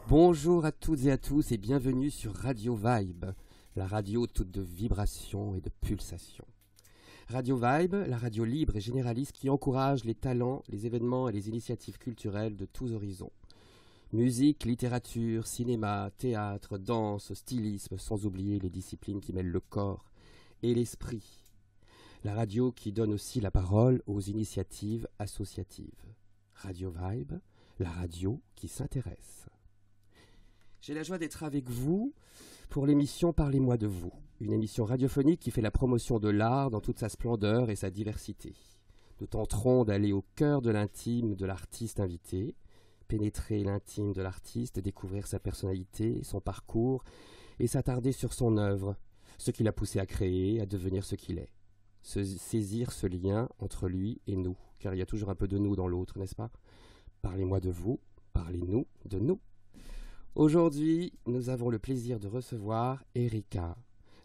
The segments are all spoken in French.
Bonjour à toutes et à tous et bienvenue sur Radio Vibe, la radio toute de vibrations et de pulsations. Radio Vibe, la radio libre et généraliste qui encourage les talents, les événements et les initiatives culturelles de tous horizons. Musique, littérature, cinéma, théâtre, danse, stylisme, sans oublier les disciplines qui mêlent le corps et l'esprit. La radio qui donne aussi la parole aux initiatives associatives. Radio Vibe, la radio qui s'intéresse. J'ai la joie d'être avec vous pour l'émission Parlez-moi de vous, une émission radiophonique qui fait la promotion de l'art dans toute sa splendeur et sa diversité. Nous tenterons d'aller au cœur de l'intime de l'artiste invité, pénétrer l'intime de l'artiste, découvrir sa personnalité, son parcours et s'attarder sur son œuvre, ce qui l'a poussé à créer, à devenir ce qu'il est. Saisir ce lien entre lui et nous, car il y a toujours un peu de nous dans l'autre, n'est-ce pas ? Parlez-moi de vous, parlez-nous de nous. Aujourd'hui, nous avons le plaisir de recevoir Erika,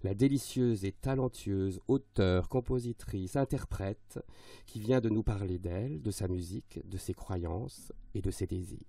la délicieuse et talentueuse auteure, compositrice, interprète, qui vient de nous parler d'elle, de sa musique, de ses croyances et de ses désirs.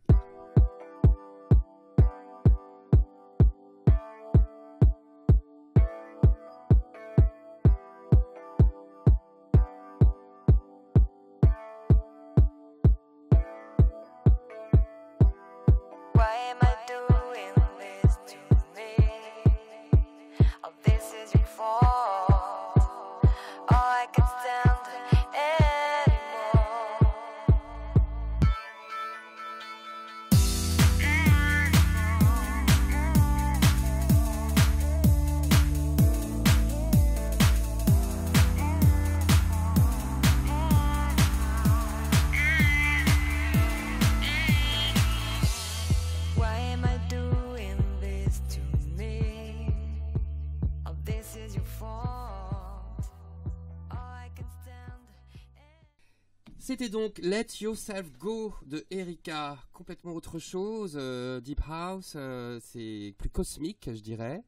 C'était donc Let Yourself Go de Erika, complètement autre chose, Deep House, c'est plus cosmique je dirais.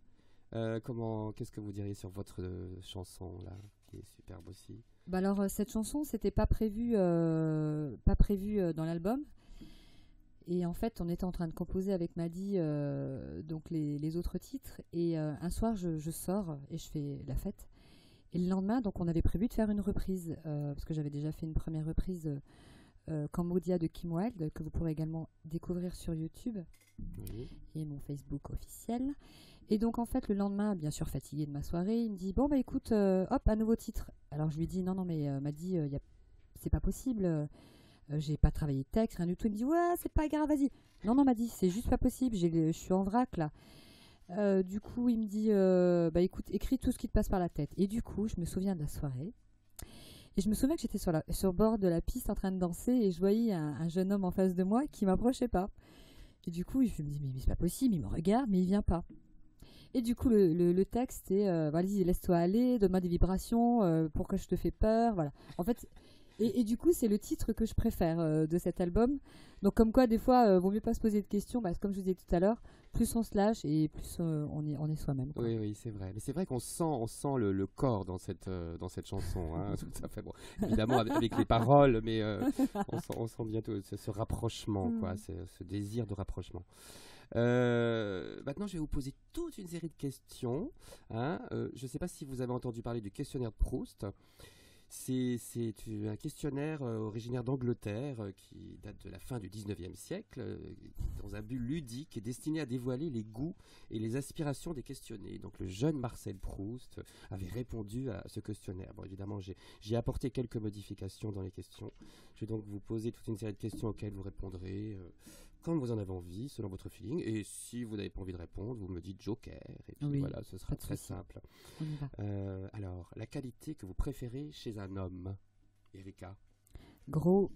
Qu'est-ce que vous diriez sur votre chanson là, qui est superbe aussi? Bah alors cette chanson c'était pas prévu dans l'album, et en fait on était en train de composer avec Madi donc les autres titres, et un soir je sors et je fais la fête. Et le lendemain, donc, on avait prévu de faire une reprise, parce que j'avais déjà fait une première reprise Cambodia de Kim Wilde, que vous pourrez également découvrir sur YouTube, oui, et mon Facebook officiel. Et donc, en fait, le lendemain, bien sûr fatigué de ma soirée, il me dit « Bon, bah écoute, hop, un nouveau titre ». Alors, je lui dis « Non, mais m'a dit, c'est pas possible, j'ai pas travaillé de texte, rien du tout ». Il me dit « Ouais, c'est pas grave, vas-y ». Non, m'a dit « C'est juste pas possible, je suis en vrac, là ». Du coup, il me dit bah écoute, écris tout ce qui te passe par la tête. Et du coup, je me souviens de la soirée. Et je me souviens que j'étais sur le bord de la piste en train de danser, et je voyais un jeune homme en face de moi qui m'approchait pas. Et du coup, je me dis mais c'est pas possible, il me regarde, mais il vient pas. Et du coup, le texte est vas-y, laisse-toi aller, donne-moi des vibrations, pourquoi je te fais peur, voilà. En fait, et du coup, c'est le titre que je préfère de cet album. Donc, comme quoi, des fois, vaut mieux pas se poser de questions. Bah, comme je vous disais tout à l'heure, plus on se lâche et plus on est soi-même, quoi. Oui, oui, c'est vrai. Mais c'est vrai qu'on sent le corps dans cette chanson. Hein, tout à fait. Bon, évidemment, avec les paroles, mais on sent bientôt ce rapprochement, quoi, ce désir de rapprochement. Maintenant, je vais vous poser toute une série de questions. Hein. Je ne sais pas si vous avez entendu parler du questionnaire de Proust. C'est un questionnaire originaire d'Angleterre qui date de la fin du 19e siècle, dans un but ludique et destiné à dévoiler les goûts et les aspirations des questionnés. Donc le jeune Marcel Proust avait répondu à ce questionnaire. Bon, évidemment, j'ai apporté quelques modifications dans les questions. Je vais donc vous poser toute une série de questions auxquelles vous répondrez quand vous en avez envie, selon votre feeling. Et si vous n'avez pas envie de répondre, vous me dites joker. Et puis voilà, ce sera très simple. Alors, la qualité que vous préférez chez un homme, Erika? Gros.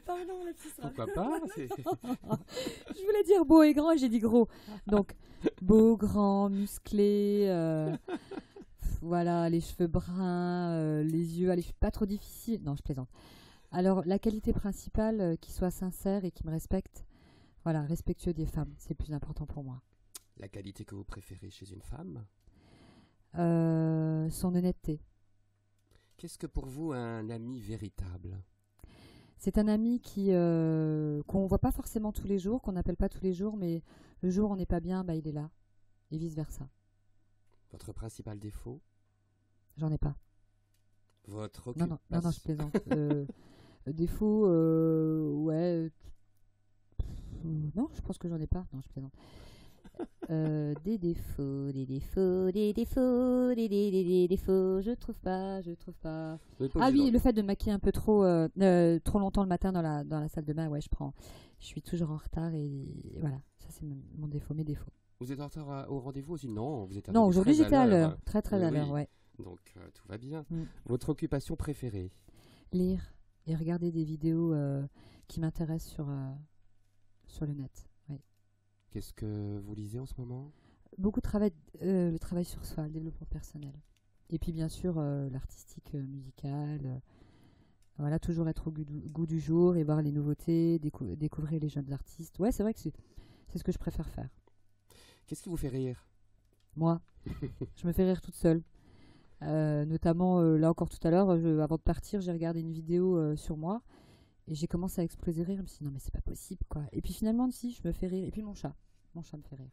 Pardon, la petite. Pourquoi pas? Je voulais dire beau et grand et j'ai dit gros. Donc, beau, grand, musclé, voilà, les cheveux bruns, les yeux, allez, pas trop difficile. Non, je plaisante. Alors, la qualité principale, qu'il soit sincère et qu'il me respecte. Voilà, respectueux des femmes, c'est le plus important pour moi. La qualité que vous préférez chez une femme? Son honnêteté. Qu'est-ce que pour vous un ami véritable? C'est un ami qu'on voit pas forcément tous les jours, qu'on n'appelle pas tous les jours, mais le jour où on n'est pas bien, bah, il est là. Et vice-versa. Votre principal défaut? J'en ai pas. Votre Non, je plaisante. Défaut, ouais. Non, je pense que j'en ai pas. Non, je plaisante. Des défauts, je trouve pas. Ah oui, le fait de maquiller un peu trop longtemps le matin dans la salle de bain, ouais, je suis toujours en retard et voilà, ça c'est mon défaut, mes défauts. Vous êtes en retard au rendez-vous aussi? Non, vous êtes Non, aujourd'hui très j'étais à l'heure, très à l'heure, ouais. Donc tout va bien. Votre occupation préférée? Lire et regarder des vidéos qui m'intéressent sur le net. Ouais. Qu'est-ce que vous lisez en ce moment? Beaucoup de travail, le travail sur soi, le développement personnel. Et puis bien sûr l'artistique musical. Voilà, toujours être au goût du jour et voir les nouveautés, découvrir les jeunes artistes. Ouais, c'est vrai que c'est ce que je préfère faire. Qu'est-ce qui vous fait rire? Moi, je me fais rire toute seule. Notamment, là encore tout à l'heure, avant de partir, j'ai regardé une vidéo sur moi et j'ai commencé à exploser de rire. Je me suis dit non mais c'est pas possible quoi. Et puis finalement si, je me fais rire. Et puis mon chat me fait rire.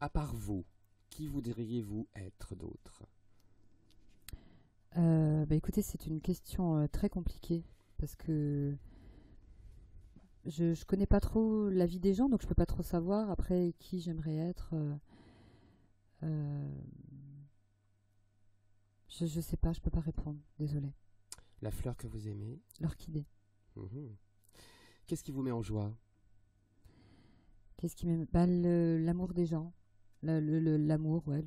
À part vous, qui voudriez-vous être d'autre? Bah écoutez, c'est une question très compliquée parce que je connais pas trop la vie des gens, donc je peux pas trop savoir après qui j'aimerais être. Je sais pas, je peux pas répondre, désolée. La fleur que vous aimez? L'orchidée. Qu'est-ce qui vous met en joie? Qu'est-ce qui me... bah, l'amour des gens, l'amour, ouais,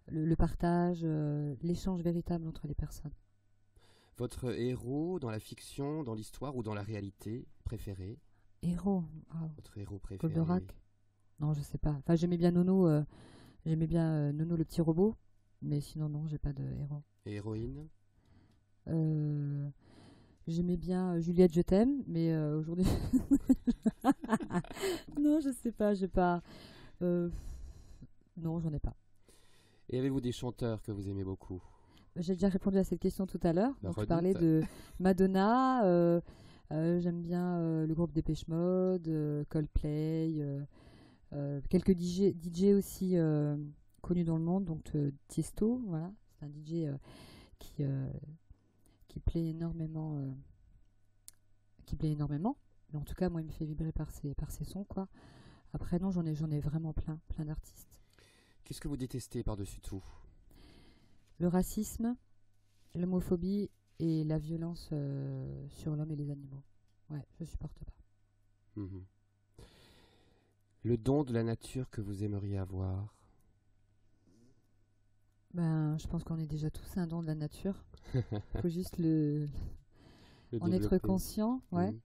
le partage, l'échange véritable entre les personnes. Votre héros dans la fiction, dans l'histoire ou dans la réalité préféré? Héros. Votre héros préféré? Goldorak. Non, je sais pas. Enfin, j'aimais bien Nono. Nono le petit robot, mais sinon non, j'ai pas de héros. Et héroïne? J'aimais bien Juliette, je t'aime, mais aujourd'hui... non, je sais pas, j'ai pas... Non, j'en ai pas. Et avez-vous des chanteurs que vous aimez beaucoup? J'ai déjà répondu à cette question tout à l'heure. Bah, donc je parlais de Madonna, j'aime bien le groupe Depeche Mode, Coldplay, quelques DJ aussi connus dans le monde, donc Tiesto, voilà, c'est un DJ qui plaît énormément. Mais en tout cas, moi, il me fait vibrer par ses sons, quoi. Après, non, j'en ai vraiment plein d'artistes. Qu'est-ce que vous détestez par-dessus tout? Le racisme, l'homophobie et la violence sur l'homme et les animaux. Ouais, je supporte pas. Le don de la nature que vous aimeriez avoir? Ben, je pense qu'on est déjà tous un don de la nature. Faut juste en être conscient, ouais.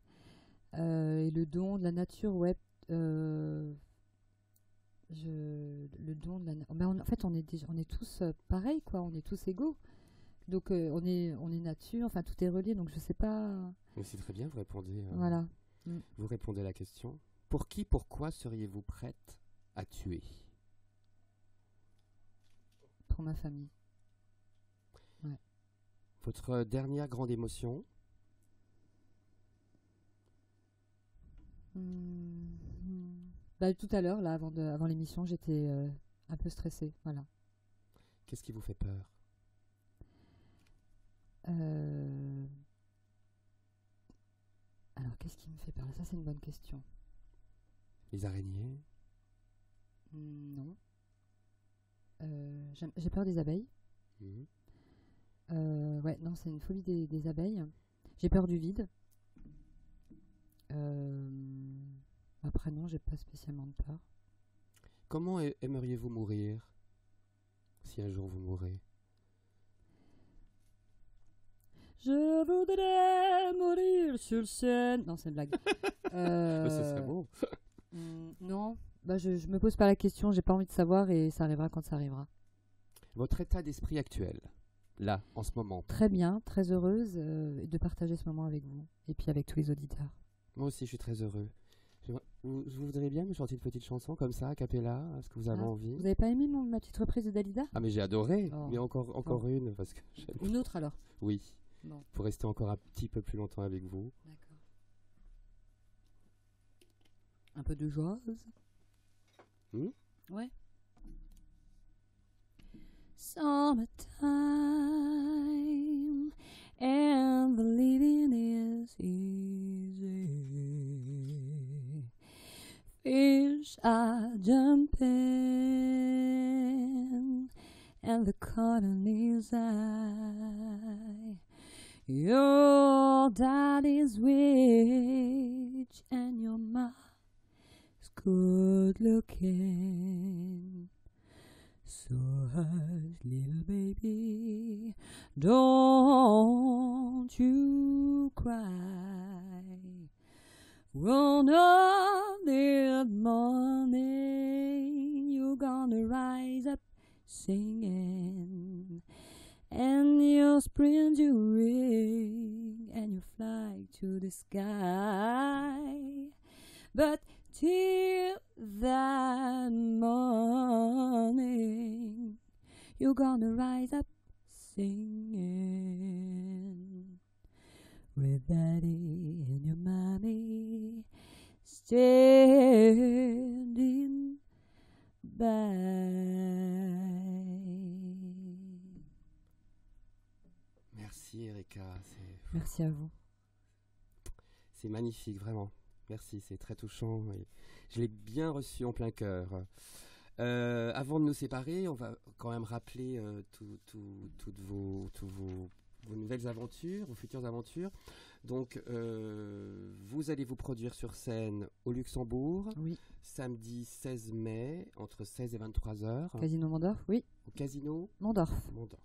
Et le don de la nature, ouais. Le don de la nature. Ben, en fait, on est tous pareils, quoi. On est tous égaux. Donc, on est nature. Enfin, tout est relié. Donc, je sais pas. Mais c'est très bien, vous répondez. Voilà. Vous répondez à la question. Pour qui, pourquoi seriez-vous prête à tuer? Pour ma famille. Ouais. Votre dernière grande émotion? Bah, tout à l'heure, là, avant l'émission, j'étais un peu stressée. Voilà. Qu'est-ce qui vous fait peur? Alors, qu'est-ce qui me fait peur? Ça, c'est une bonne question. Les araignées? Non. J'ai peur des abeilles. Ouais, non, c'est une phobie des abeilles. J'ai peur du vide. Après, non, j'ai pas spécialement de peur. Comment aimeriez-vous mourir si un jour vous mourrez? Je voudrais mourir sur scène. Non, c'est une blague. Ce serait beau. Non, bah, je me pose pas la question, j'ai pas envie de savoir et ça arrivera quand ça arrivera. Votre état d'esprit actuel, là, en ce moment? Très bien, très heureuse de partager ce moment avec vous et puis avec tous les auditeurs. Moi aussi, je suis très heureux. Vous voudriez bien me chanter une petite chanson comme ça, a cappella? Est-ce que vous avez envie? Vous avez pas aimé ma petite reprise de Dalida? Ah, mais j'ai adoré. Mais encore une, parce que j'aime. Une autre alors? Oui. Bon, pour rester encore un petit peu plus longtemps avec vous. d'accord. Un peu de jazz. Ouais. Summertime and the living is easy. Fish are jumping and the cotton is high. Your daddy's rich and your mom's good looking. So hush, little baby, don't you cry. Run up that morning, you're gonna rise up singing, and you'll sprint your ring, and you fly to the sky. But till that morning, you're gonna rise up singing, with daddy and your mommy standing by. Merci Erika, Merci à vous. c'est magnifique, vraiment. Merci, c'est très touchant et je l'ai bien reçu en plein cœur. Avant de nous séparer, on va quand même rappeler toutes vos nouvelles aventures, vos futures aventures. Donc, vous allez vous produire sur scène au Luxembourg, Oui. samedi 16 mai, entre 16 et 23 heures, Casino Mondorf, oui. au Casino Mondorf. Mondorf.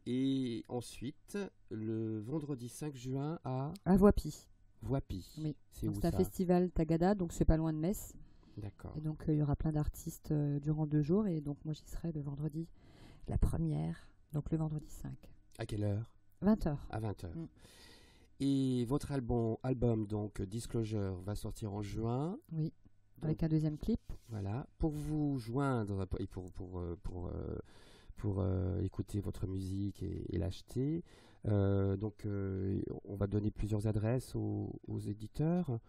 Et ensuite, le vendredi 5 juin à À Voipy. Voipy. Oui. C'est Donc où c'est un ça? festival Tagada, donc c'est pas loin de Metz. D'accord. Et donc il y aura plein d'artistes durant 2 jours. Et donc moi j'y serai le vendredi, la première, donc le vendredi 5. À quelle heure? 20h. À 20h. Mm. Et votre album donc Disclosure, va sortir en juin. Oui. Donc, Avec un deuxième clip. voilà. Pour vous joindre et pour écouter votre musique et l'acheter, donc on va donner plusieurs adresses aux éditeurs.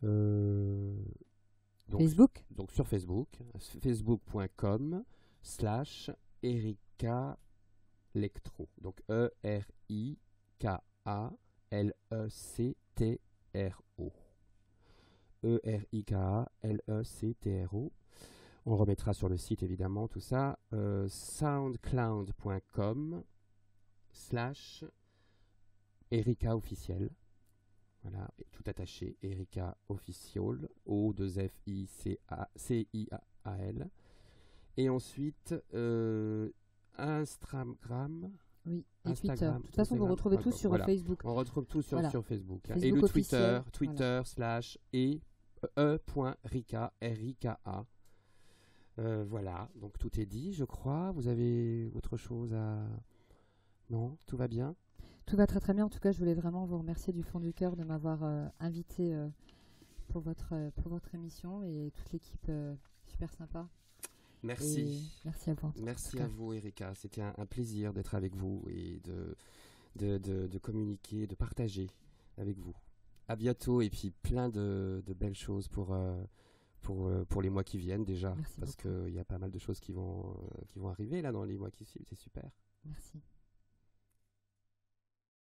Donc, Facebook. donc sur Facebook, facebook.com/Erika Lectro. Donc ERIKALECTRO. ERIKALECTRO. On remettra sur le site évidemment tout ça. Soundcloud.com/Erika officiel. Voilà, et tout attaché, Erika Official, O2FICIAL. Et ensuite, Instagram. Oui. Et Instagram. Twitter. De toute façon, vous retrouvez tout sur Voilà. Facebook. On retrouve tout sur, Voilà. sur Facebook. Facebook Et le officiel, Twitter /e.rika, R-I-K-A. Voilà, donc tout est dit, je crois. Vous avez autre chose à... Non, tout va bien? Tout va très très bien. En tout cas, je voulais vraiment vous remercier du fond du cœur de m'avoir invité pour votre émission et toute l'équipe super sympa. Merci. Et merci à vous. Merci à vous, Erika. C'était un plaisir d'être avec vous et de communiquer, de partager avec vous. À bientôt et puis plein de belles choses pour les mois qui viennent déjà. Merci parce beaucoup. qu'il y a pas mal de choses qui vont arriver là dans les mois qui suivent. C'est super.